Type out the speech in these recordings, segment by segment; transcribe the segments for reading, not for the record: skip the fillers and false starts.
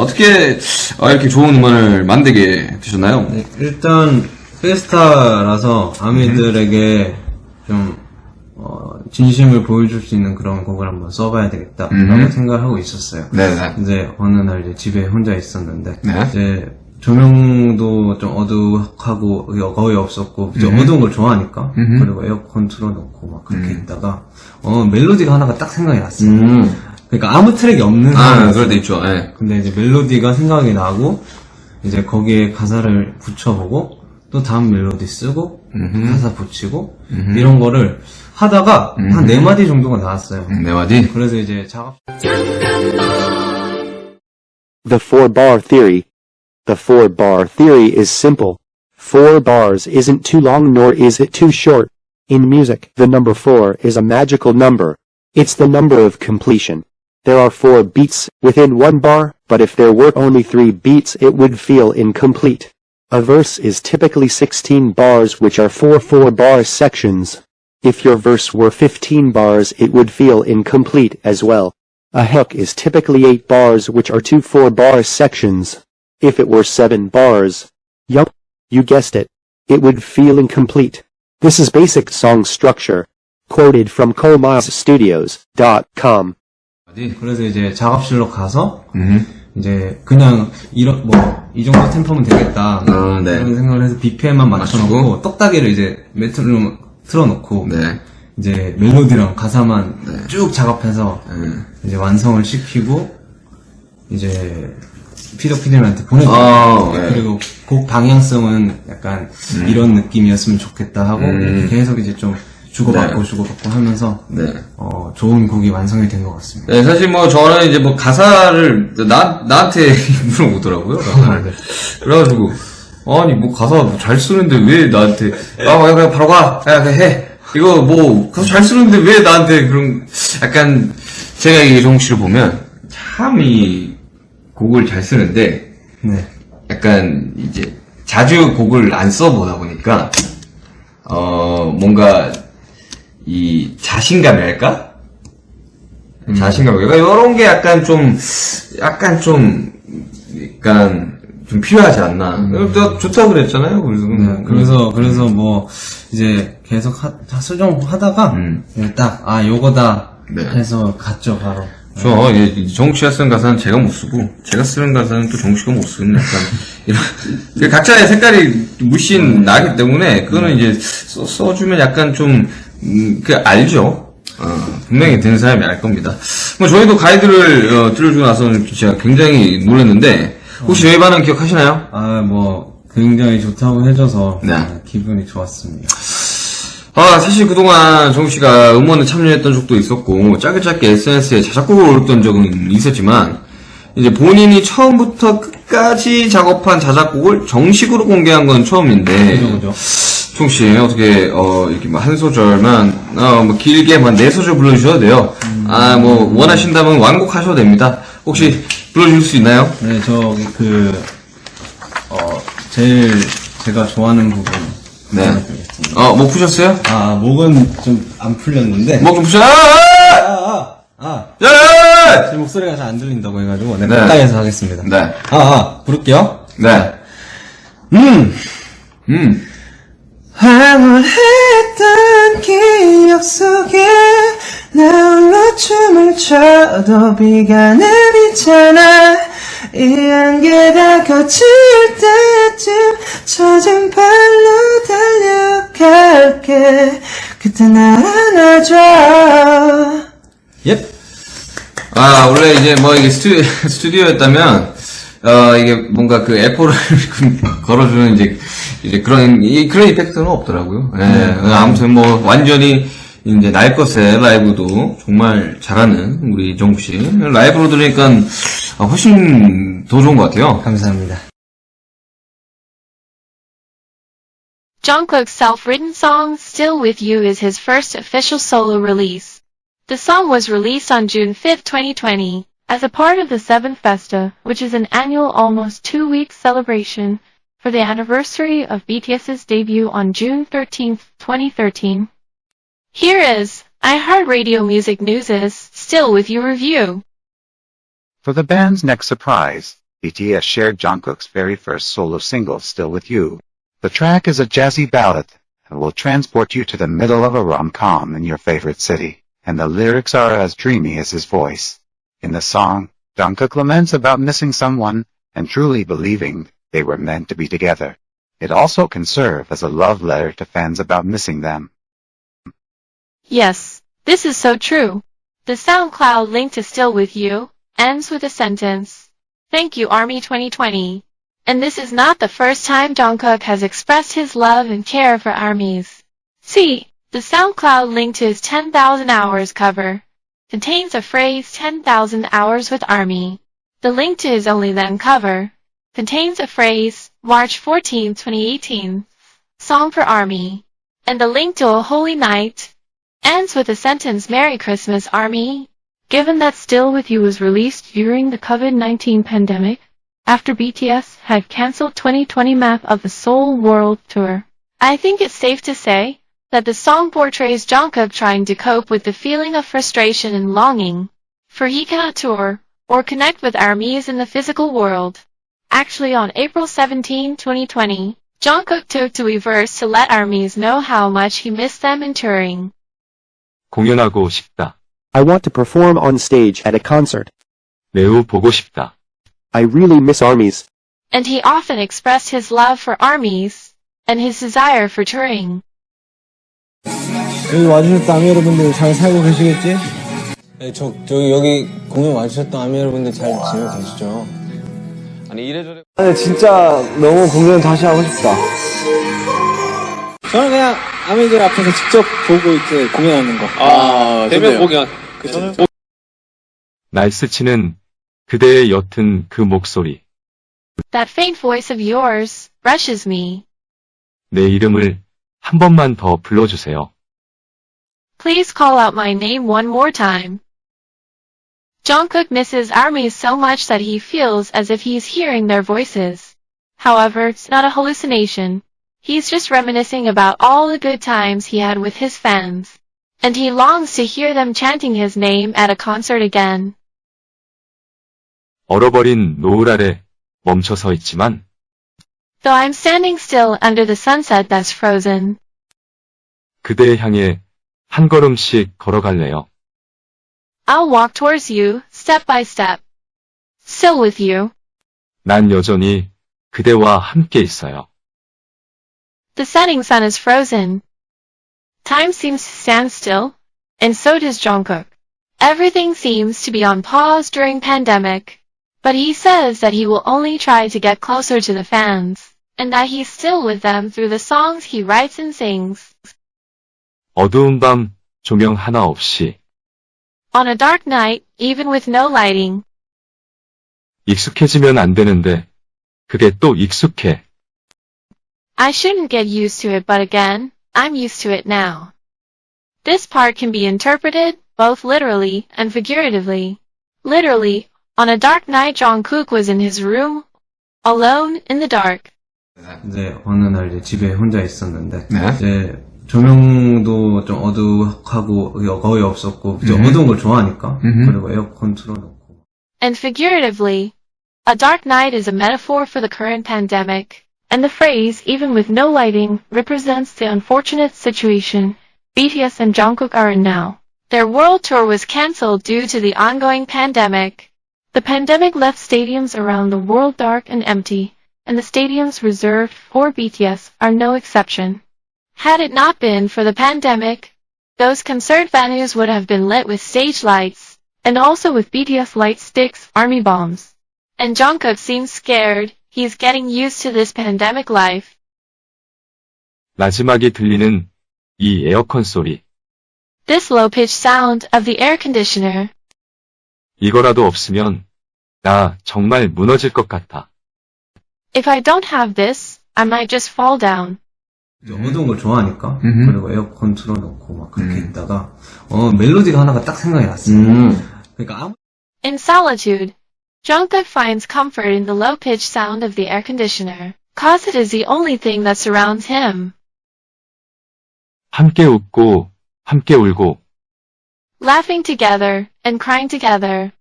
어떻게 이렇게 좋은 음원을 만들게 되셨나요? 네, 일단 페스타라서 아미들에게 좀 진심을 보여줄 수 있는 그런 곡을 한번 써봐야 되겠다라고 생각을 하고 있었어요. 네네. 이제 어느 날 이제 집에 혼자 있었는데 네. 이제 조명도 좀 어두하고 거의 없었고 좀 어두운 걸 좋아하니까 그리고 에어컨 틀어놓고 막 그렇게 있다가 멜로디가 하나가 딱 생각이 났어요. 그러니까 아무 트랙이 없는 상황이었어요. 그럴 때 있죠. 예. 근데 이제 멜로디가 생각이 나고 이제 거기에 가사를 붙여보고 또 다음 멜로디 쓰고 가사 붙이고 이런 거를 하다가 한 4마디 정도가 나왔어요. 4마디? 그래서 이제 작업 The 4-bar theory. The 4-bar theory is simple. 4 bars isn't too long nor is it too short. In music, the number 4 is a magical number. It's the number of completion. There are 4 beats within 1 bar, but if there were only 3 beats it would feel incomplete. A verse is typically 16 bars which are 4 4-bar sections. If your verse were 15 bars it would feel incomplete as well. A hook is typically 8 bars which are 2 4-bar sections. If it were 7 bars, yup, you guessed it, it would feel incomplete. This is basic song structure. Quoted from komasstudios.com. 그래서 이제 작업실로 가서 이제 그냥 이런 이 정도 템포면 되겠다 네. 이런 생각을 해서 BPM만 맞춰놓고 떡다기를 이제 메트로놈 틀어놓고 네. 이제 멜로디랑 가사만 쭉 작업해서 이제 완성을 시키고 이제 피디님한테 보내줘요. 네. 그리고 곡 방향성은 약간 이런 느낌이었으면 좋겠다 하고 계속 이제 좀 주고받고 주고받고 하면서 좋은 곡이 완성이 된 것 같습니다. 네, 사실 저는 이제 가사를 나한테 물어보더라고요. 가사를. 그래가지고 아니 가사 잘 쓰는데 왜 나한테 그냥 바로 가 그냥 해 이거 가사 잘 쓰는데 왜 나한테 그런 약간 제가 이 정욱 씨를 보면 참 이 곡을 잘 쓰는데 약간 이제 자주 곡을 안 써보다 보니까 뭔가 이 자신감이랄까? 자신감이랄까? 이런 게 약간 좀 필요하지 않나. 좋다고 그랬잖아요. 그래서 이제 계속 수정하다가 딱 요거다 해서 갔죠 바로. 정욱 씨가 쓰는 가사는 제가 못 쓰고, 제가 쓰는 가사는 또 정욱 씨가 못 쓰는 약간, 이런, 각자의 색깔이 물씬 나기 때문에, 그거는 이제 써주면 약간 좀, 알죠. 분명히 듣는 사람이 알 겁니다. 저희도 가이드를, 들려주고 나서는 진짜 굉장히 놀랐는데, 혹시 저희 반응 기억하시나요? 굉장히 좋다고 해줘서, 기분이 좋았습니다. 사실 그동안 정욱 씨가 음원에 참여했던 적도 있었고, 짧게 SNS에 자작곡을 올렸던 적은 있었지만, 이제 본인이 처음부터 끝까지 작업한 자작곡을 정식으로 공개한 건 처음인데, 그죠. 정욱 씨, 어떻게, 이렇게 한 소절만, 길게 4소절 불러주셔도 돼요. 원하신다면 완곡하셔도 됩니다. 혹시 불러줄 수 있나요? 네, 제일 제가 좋아하는 부분. 목 푸셨어요? 목은 좀 안 풀렸는데. 목 좀 푸셔! 제 목소리가 잘 안 들린다고 해가지고, 가까이 해서 하겠습니다. 부를게요. 황홀했던 기억 속에 나 홀로 춤을 춰도 비가 내리잖아. 이 안개가 거칠 때쯤 젖은 발로 달려갈게. 그때 날 안아줘. 원래 이제 이게 스튜디오였다면, 이게 뭔가 에코를 걸어주는 이제 그런 이펙트는 없더라고요. 아무튼 완전히 이제 날 것의 라이브도 정말 잘하는 우리 정욱 씨. 라이브로 들으니까 훨씬 더 좋은 것 같아요. 감사합니다. Jungkook's self-written song Still With You is his first official solo release. The song was released on June 5, 2020, as a part of the 7th Festa, which is an annual almost 2-week celebration for the anniversary of BTS's debut on June 13, 2013. Here is iHeartRadio Music News' Still With You review. For the band's next surprise, BTS shared Jungkook's very first solo single, Still With You. The track is a jazzy ballad and will transport you to the middle of a rom-com in your favorite city, and the lyrics are as dreamy as his voice. In the song, Jungkook laments about missing someone and truly believing they were meant to be together. It also can serve as a love letter to fans about missing them. Yes, this is so true. The SoundCloud link to Still With You ends with a sentence. Thank you, Army 2020. And this is not the first time Jungkook has expressed his love and care for ARMYs. See, the SoundCloud link to his 10,000 Hours cover contains a phrase 10,000 Hours with ARMY. The link to his Only Then cover contains a phrase March 14, 2018, Song for ARMY. And the link to A Holy Night ends with the sentence Merry Christmas, ARMY. Given that Still With You was released during the COVID-19 pandemic, after BTS had cancelled 2020 map of the Seoul World Tour, I think it's safe to say that the song portrays Jungkook trying to cope with the feeling of frustration and longing, for he cannot tour or connect with ARMYs in the physical world. Actually, on April 17, 2020, Jungkook took to Weverse to let ARMYs know how much he missed them in touring. 공연하고 싶다. I want to perform on stage at a concert. 매우 보고 싶다. I really miss ARMYs. And he often expressed his love for ARMYs and his desire for touring. 여기 와주셨던 아미 여러분들 잘 살고 계시겠지? 네, 저기 여기 공연 와주셨던 아미 여러분들 잘 지내고 계시죠? 아니 이래저래 진짜 너무 공연 다시 하고 싶다. 저는 그냥 아미들 앞에서 직접 보고 이렇게 공연하는 거. 대면 공연. 날 스치는 그대의 옅은 그 목소리. That faint voice of yours brushes me. 내 이름을 한 번만 더 불러주세요. Please call out my name one more time. Jungkook misses ARMYs so much that he feels as if he's hearing their voices. However, it's not a hallucination. He's just reminiscing about all the good times he had with his fans. And he longs to hear them chanting his name at a concert again. 얼어버린 노을 아래 멈춰서 있지만 Though I'm standing still under the sunset that's frozen, 그대를 향해 한 걸음씩 걸어갈래요. I'll walk towards you, step by step. Still with you. 난 여전히 그대와 함께 있어요. The setting sun is frozen. Time seems to stand still, and so does Jungkook. Everything seems to be on pause during pandemic, but he says that he will only try to get closer to the fans, and that he's still with them through the songs he writes and sings. 어두운 밤 조명 하나 없이 On a dark night, even with no lighting, 익숙해지면 안 되는데 그게 또 익숙해. I shouldn't get used to it, but again, I'm used to it now. This part can be interpreted both literally and figuratively. Literally, on a dark night, Jungkook was in his room, alone in the dark. 이제 어느 날 이제 집에 혼자 있었는데 네. 이제 조명도 좀 어두하고 거의 없었고 이제 어두운 걸 좋아하니까 그리고 에어컨 틀어놓고. And figuratively, a dark night is a metaphor for the current pandemic, and the phrase, even with no lighting, represents the unfortunate situation BTS and Jungkook are in now. Their world tour was cancelled due to the ongoing pandemic. The pandemic left stadiums around the world dark and empty, and the stadiums reserved for BTS are no exception. Had it not been for the pandemic, those concert venues would have been lit with stage lights, and also with BTS light sticks, ARMY bombs. And Jungkook seems scared. He's getting used to this pandemic life. 마지막에 들리는 이 에어컨 소리. This low-pitched sound of the air conditioner. 이거라도 없으면 나 정말 무너질 것 같아. If I don't have this, I might just fall down. 어두운 걸 좋아하니까 그리고 에어컨 틀어놓고 막 그렇게 있다가 멜로디가 하나가 딱 생각이 났어요. 그러니까 아무 In solitude, Jungkook finds comfort in the low-pitched sound of the air conditioner, cause it is the only thing that surrounds him. 함께 웃고 함께 울고 Laughing together and crying together.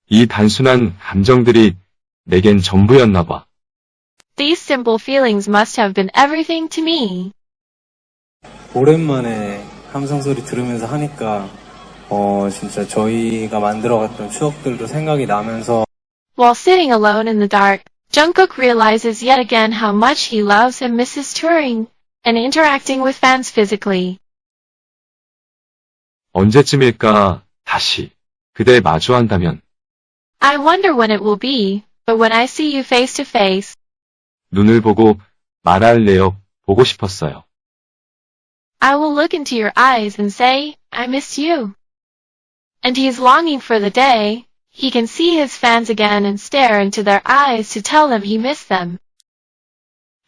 이 단순한 감정들이 내겐 전부였나 봐. These simple feelings must have been everything to me. 오랜만에 함성 소리 들으면서 하니까 진짜 저희가 만들어갔던 추억들도 생각이 나면서 While sitting alone in the dark, Jungkook realizes yet again how much he loves and misses touring and interacting with fans physically. 언제쯤일까 다시 그댈 마주한다면 I wonder when it will be, but when I see you face to face, 눈을 보고 말할래요. 보고 싶었어요. I will look into your eyes and say, I miss you. And he's longing for the day he can see his fans again and stare into their eyes to tell them he missed them.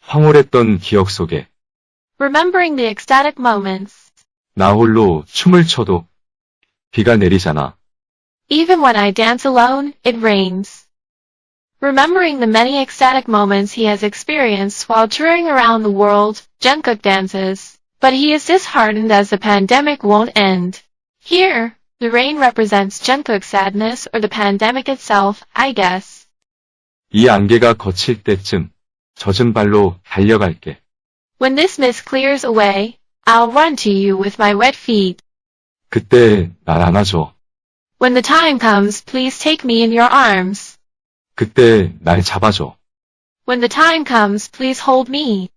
황홀했던 기억 속에 Remembering the ecstatic moments, 나 홀로 춤을 춰도 비가 내리잖아. even when I dance alone, it rains. Remembering the many ecstatic moments he has experienced while touring around the world, Jungkook dances. But he is disheartened as the pandemic won't end. Here, the rain represents Jungkook's sadness or the pandemic itself, I guess. 이 안개가 거칠 때쯤 젖은 발로 달려갈게. When this mist clears away, I'll run to you with my wet feet. 그때 날 안아줘. When the time comes, please take me in your arms. 그때 날 잡아줘. When the time comes, please hold me.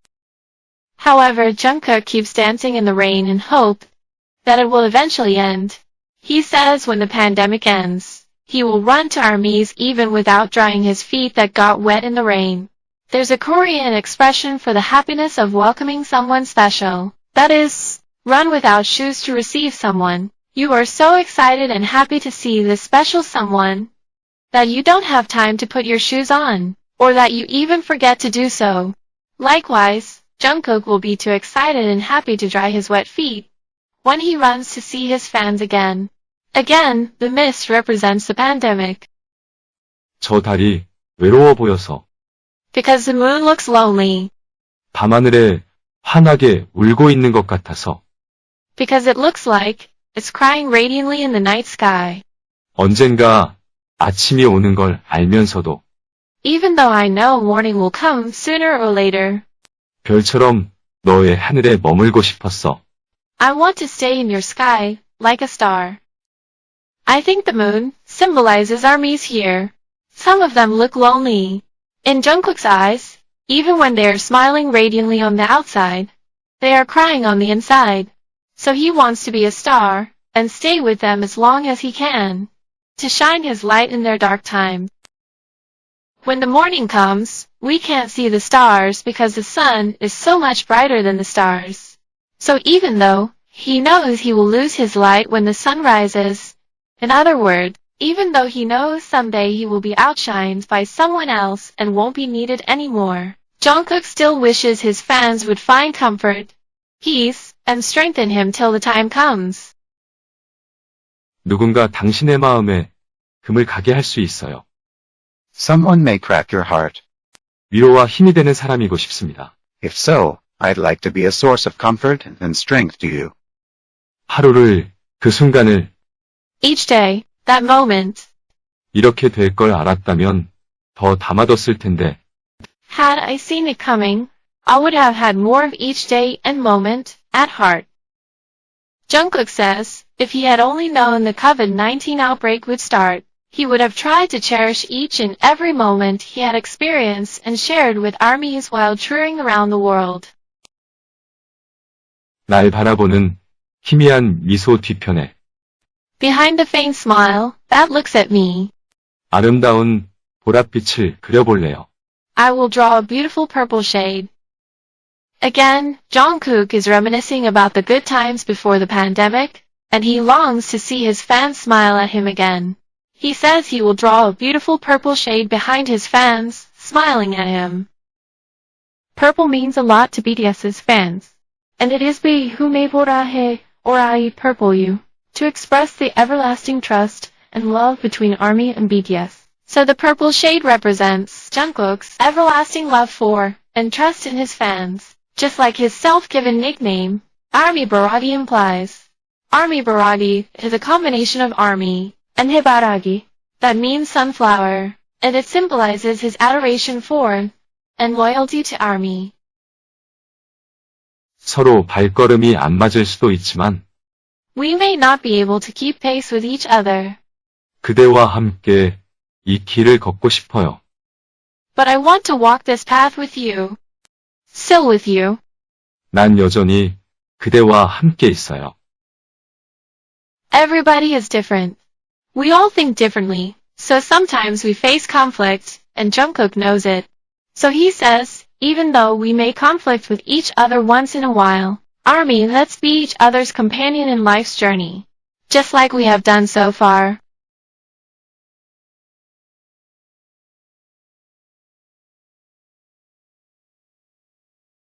However, Jungkook keeps dancing in the rain in hope that it will eventually end. He says when the pandemic ends, he will run to armies even without drying his feet that got wet in the rain. There's a Korean expression for the happiness of welcoming someone special. That is, run without shoes to receive someone. You are so excited and happy to see this special someone that you don't have time to put your shoes on, or that you even forget to do so. Likewise, Jungkook will be too excited and happy to dry his wet feet when he runs to see his fans again. Again, the mist represents the pandemic. 저 달이 외로워 보여서 Because the moon looks lonely. 밤하늘에 환하게 울고 있는 것 같아서 Because it looks like it's crying radiantly in the night sky. 언젠가 아침이 오는 걸 알면서도 Even though I know morning will come sooner or later, 별처럼 너의 하늘에 머물고 싶었어. I want to stay in your sky, like a star. I think the moon symbolizes armies here. Some of them look lonely. In Jungkook's eyes, even when they are smiling radiantly on the outside, they are crying on the inside. So he wants to be a star, and stay with them as long as he can, to shine his light in their dark time. When the morning comes, we can't see the stars because the sun is so much brighter than the stars. So even though he knows he will lose his light when the sun rises, in other words, even though he knows someday he will be outshined by someone else and won't be needed anymore, Jungkook still wishes his fans would find comfort, peace, and strengthen him till the time comes. 누군가 당신의 마음에 금을 가게 할 수 있어요. Someone may crack your heart. 위로와 힘이 되는 사람이고 싶습니다. If so, I'd like to be a source of comfort and strength to you. 하루를, 그 순간을 Each day, that moment, 이렇게 될 걸 알았다면 더 담아뒀을 텐데 had I seen it coming, I would have had more of each day and moment at heart. Jungkook says, if he had only known the COVID-19 outbreak would start, he would have tried to cherish each and every moment he had experienced and shared with armies while touring around the world. 날 바라보는 희미한 미소 뒤편에 Behind the faint smile that looks at me, 아름다운 보랏빛을 그려볼래요. I will draw a beautiful purple shade. Again, Jungkook is reminiscing about the good times before the pandemic, and he longs to see his fans smile at him again. He says he will draw a beautiful purple shade behind his fans, smiling at him. Purple means a lot to BTS's fans, and it is we who made 보라해 or I purple you, to express the everlasting trust and love between ARMY and BTS. So the purple shade represents Jungkook's everlasting love for and trust in his fans, just like his self-given nickname, ARMY Baragi implies. ARMY Baragi is a combination of ARMY and Hibaragi, that means sunflower, and it symbolizes his adoration for and loyalty to ARMY. 서로 발걸음이 안 맞을 수도 있지만 We may not be able to keep pace with each other, 그대와 함께 이 길을 걷고 싶어요. but I want to walk this path with you. Still with you. 난 여전히 그대와 함께 있어요. Everybody is different. We all think differently, so sometimes we face conflict, and Jungkook knows it. So he says, even though we may conflict with each other once in a while, ARMY, let's be each other's companion in life's journey. Just like we have done so far.